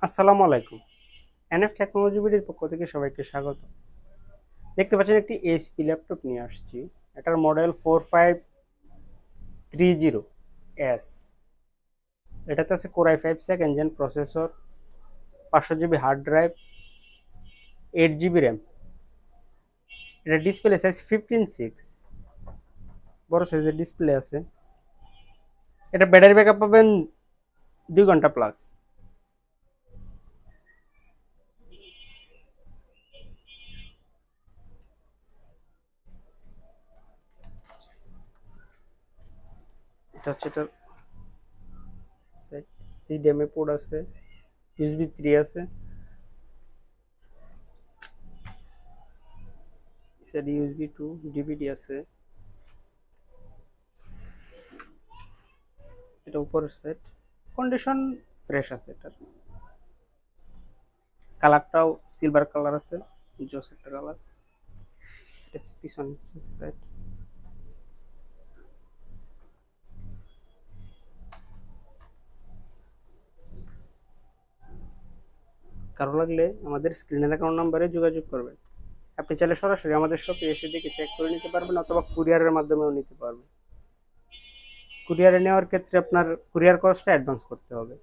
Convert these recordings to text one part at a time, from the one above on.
আসসালামু আলাইকুম। NF technology বিডির পক্ষ থেকে সবাইকে স্বাগত। দেখতে পাচ্ছেন একটি এইচপি ল্যাপটপ নিয়ে আসছি। এটার মডেল 4530 এস। এটাতে আছে core i5 second gen processor, 500 GB hard drive, 8 GB RAM. এটা ডিসপ্লে সাইজ 15:6, বড় সাইজের ডিসপ্লে আছে। এটা ব্যাটারি ব্যাকআপ পাবেন 2 ঘন্টা প্লাস। এটা হচ্ছে এটার HDMI পোর্ট আছে, USB 3 আছে, USB 2, DVD আছে। এটা উপরের সেট, কন্ডিশন ফ্রেশ আছে। এটার কালারটাও সিলভার কালার আছে, জোস একটা কালার। এটা হচ্ছে পিছন সেট। কারো লাগলে আমাদের স্ক্রিনে দেখানো নাম্বারে যোগাযোগ করবেন। আপনি চাইলে সরাসরি আমাদের শপে এসে দেখে চেক করে নিতে পারবেন, অথবা কুরিয়ারের মাধ্যমেও নিতে পারবেন। কুরিয়ারে নেওয়ার ক্ষেত্রে আপনার কুরিয়ার কস্টটা অ্যাডভান্স করতে হবে।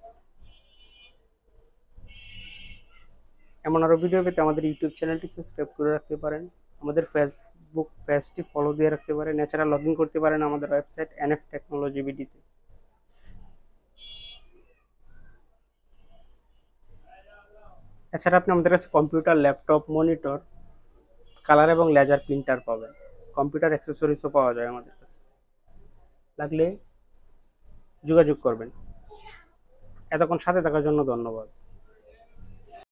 এমন আরও ভিডিও পেতে আমাদের ইউটিউব চ্যানেলটি সাবস্ক্রাইব করে রাখতে পারেন, আমাদের ফেসবুক পেজটি ফলো দিয়ে রাখতে পারেন, এছাড়া লগ ইন করতে পারেন আমাদের ওয়েবসাইট এনএফ টেকনোলজি বিডিতে। এছাড়া আপনি আমাদের কাছে কম্পিউটার, ল্যাপটপ, মনিটর, কালার এবং লেজার প্রিন্টার পাবেন। কম্পিউটার অ্যাক্সেসরিজও পাওয়া যায় আমাদের কাছে, লাগলে যোগাযোগ করবেন। এতক্ষণ সাথে থাকার জন্য ধন্যবাদ।